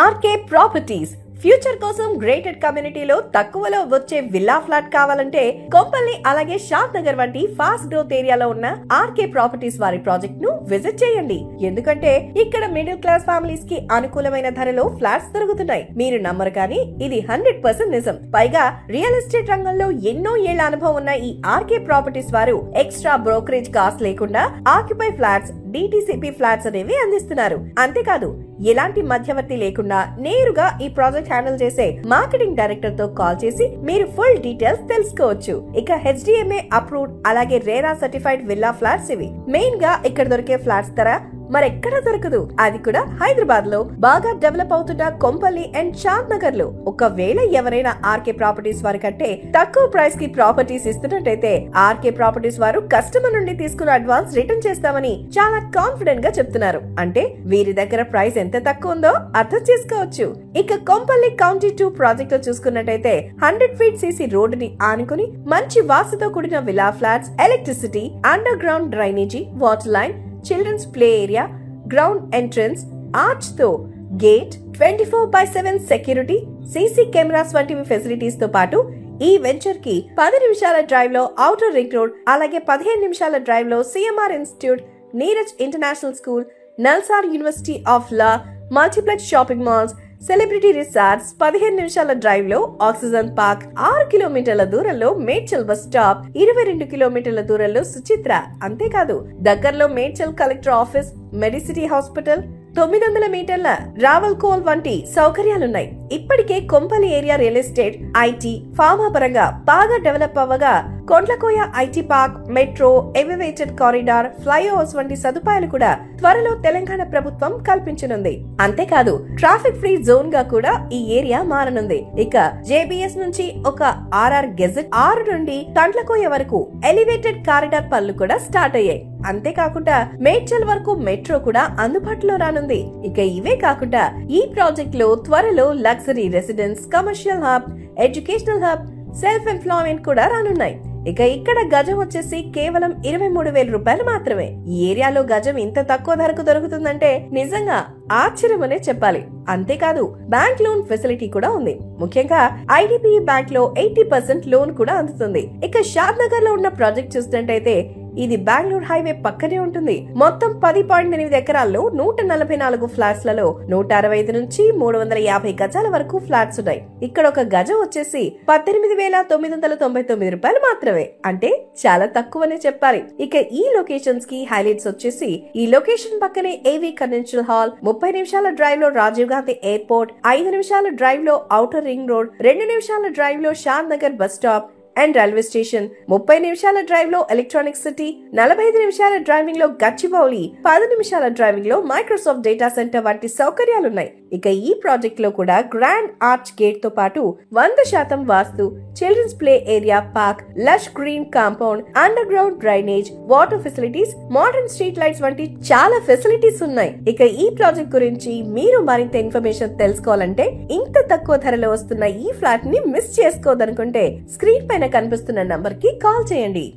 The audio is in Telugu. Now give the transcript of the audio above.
ఆర్కే ప్రాపర్టీస్ ఫ్యూచర్ కోసం గ్రేటెడ్ కమ్యూనిటీలో తక్కువలో వచ్చే విల్లా ఫ్లాట్ కావాలంటే కొంపల్లి అలాగే షాద్ నగర్ వంటి ఫాస్ట్ గ్రోత్ ఏరియాలో ఉన్న ఆర్కే ప్రాపర్టీస్ వారి ప్రాజెక్ట్ ను విజిట్ చేయండి. ఎందుకంటే ఇక్కడ మిడిల్ క్లాస్ ఫ్యామిలీస్ కి అనుకూలమైన ధరలో ఫ్లాట్స్ దొరుకుతున్నాయి. మీరు నమ్మరు కానీ ఇది 100% నిజం. పైగా రియల్ ఎస్టేట్ రంగంలో ఎన్నో ఏళ్ల అనుభవం ఉన్న ఈ ఆర్కే ప్రాపర్టీస్ వారు ఎక్స్ట్రా బ్రోకరేజ్ కాస్ట్ లేకుండా ఆక్యుపై ఫ్లాట్స్, డిటిసిపి ఫ్లాట్స్ అనేవి అందిస్తున్నారు. అంతేకాదు ఎలాంటి మధ్యవర్తి లేకుండా నేరుగా ఈ ప్రాజెక్ట్ హ్యాండిల్ చేసే మార్కెటింగ్ డైరెక్టర్ తో కాల్ చేసి మీరు ఫుల్ డీటెయిల్స్ తెలుసుకోవచ్చు. ఇక HDMA అప్రూవ్డ్ అలాగే రేరా సర్టిఫైడ్ విల్లా ఫ్లాట్స్ ఇవి. మెయిన్ గా ఇక్కడ దొరికే ఫ్లాట్స్ ధర మరెక్కడ దొరకదు. అది కూడా హైదరాబాద్ లో బాగా డెవలప్ అవుతున్న కొంపల్లి అండ్ షాద్ నగర్ లో. ఒకవేళ ఎవరైనా ఆర్కే ప్రాపర్టీస్ వారి కంటే తక్కువ ప్రైస్ కి ప్రాపర్టీస్ ఇస్తున్నట్టయితే ఆర్కే ప్రాపర్టీస్ వారు కస్టమర్ నుండి తీసుకున్న అడ్వాన్స్ రిటర్న్ చేస్తామని చాలా కాన్ఫిడెంట్ గా చెప్తున్నారు. అంటే వీరి దగ్గర ప్రైస్ ఎంత తక్కువ ఉందో అర్థం చేసుకోవచ్చు. ఇక కొంపల్లి కౌంటీ 2 ప్రాజెక్ట్ లో చూసుకున్నట్టయితే 100 ఫీట్ సిసి రోడ్డుని ఆనుకుని మంచి వాస్తుతో కూడిన villa flats, electricity, under ground drainage, water line, children's play area, ground entrance, arch తో గేట్, 24/7 సెక్యూరిటీ, సీసీ కెమెరాస్ వంటివి ఫెసిలిటీస్ తో పాటు ఈ వెంచర్ కి 10 నిమిషాల డ్రైవ్ లో ఔటర్ రింగ్ రోడ్, అలాగే 15 నిమిషాల డ్రైవ్ లో CMR institute, Neeraj international school, NALSAR university of law, multiplex shopping malls, celebrity resorts, 15 నిమిషాల డ్రైవ్ లో ఆక్సిజన్ పార్క్, 6 కిలోమీటర్ల దూరంలో మేడ్చల్ బస్ స్టాప్, 22 కిలోమీటర్ల దూరంలో సుచిత్ర. అంతేకాదు దగ్గరలో Medchal collector office, Medicity hospital, 900 మీటర్ల రావల్కోల్ వంటి సౌకర్యాలున్నాయి. ఇప్పటికే Kompally area real estate, IT, pharma పరంగా బాగా డెవలప్ అవ్వగా Kondlakoya IT park, metro, elevated corridor, flyovers వంటి సదుపాయాలు కూడా త్వరలో తెలంగాణ ప్రభుత్వం కల్పించనుంది. అంతేకాదు ట్రాఫిక్ ఫ్రీ జోన్ గా కూడా ఈ ఏరియా మారనుంది. ఇక JBS నుంచి ఒక RR గెజెట్ 6 నుండి కొండ్లకోయ వరకు ఎలివేటెడ్ కారిడార్ పనులు కూడా స్టార్ట్ అయ్యాయి. అంతేకాకుండా మేడ్చల్ వరకు మెట్రో కూడా అందుబాటులో రానుంది. ఇక ఇవే కాకుండా ఈ ప్రాజెక్ట్ లో త్వరలో luxury residence, commercial hub, educational hub, self employment కూడా రానున్నాయి. ఇక ఇక్కడ గజం వచ్చేసి కేవలం 23,000 రూపాయలు మాత్రమే. ఈ ఏరియాలో గజం ఇంత తక్కువ ధరకు దొరుకుతుందంటే నిజంగా ఆశ్చర్యమనే చెప్పాలి. అంతేకాదు బ్యాంక్ లోన్ ఫెసిలిటీ కూడా ఉంది. ముఖ్యంగా IDBI బ్యాంక్ లో 80% లోన్ కూడా అందుతుంది. ఇక షాద్ నగర్ లో ఉన్న ప్రాజెక్ట్ చూసినట్టయితే ఇది బెంగళూరు హైవే పక్కనే ఉంటుంది. మొత్తం 10.8 ఎకరాల్లో 144 ఫ్లాట్స్ లలో 165 నుంచి 350 గజాల వరకు ఫ్లాట్స్ ఉన్నాయి. ఇక్కడ ఒక గజం వచ్చేసి 18,999 రూపాయలు మాత్రమే. అంటే చాలా తక్కువనే చెప్పాలి. ఇక ఈ లొకేషన్స్ కి హైలైట్స్ వచ్చేసి ఈ లొకేషన్ పక్కనే AV కన్వెన్షన్ హాల్, 30 నిమిషాల డ్రైవ్ లో రాజీవ్ గాంధీ ఎయిర్పోర్ట్, 5 నిమిషాల డ్రైవ్ లో ఔటర్ రింగ్ రోడ్, 2 నిమిషాల డ్రైవ్ లో Shadnagar bus stop and railway station, 30 నిమిషాల డ్రైవ్ లో ఎలక్ట్రానిక్ సిటీ, 45 నిమిషాల డ్రైవింగ్ లో గచ్చిబౌలి, 10 నిమిషాల డ్రైవింగ్ లో మైక్రోసాఫ్ట్ డేటా సెంటర్ వంటి సౌకర్యాలున్నాయి. ఇక ఈ ప్రాజెక్ట్ లో కూడా గ్రాండ్ ఆర్చ్ గేట్ తో పాటు 100% vastu, children's play area, park, lush green compound, under ground drainage, water facilities, modern street lights వంటి చాలా ఫెసిలిటీస్ ఉన్నాయి. ఇక ఈ ప్రాజెక్ట్ గురించి మీరు మరింత ఇన్ఫర్మేషన్ తెలుసుకోవాలంటే, ఇంత తక్కువ ధరలో వస్తున్న ఈ ఫ్లాట్ ని మిస్ చేసుకోదనుకుంటే స్క్రీన్ పైన కనిపిస్తున్న నంబర్ కి కాల్ చేయండి.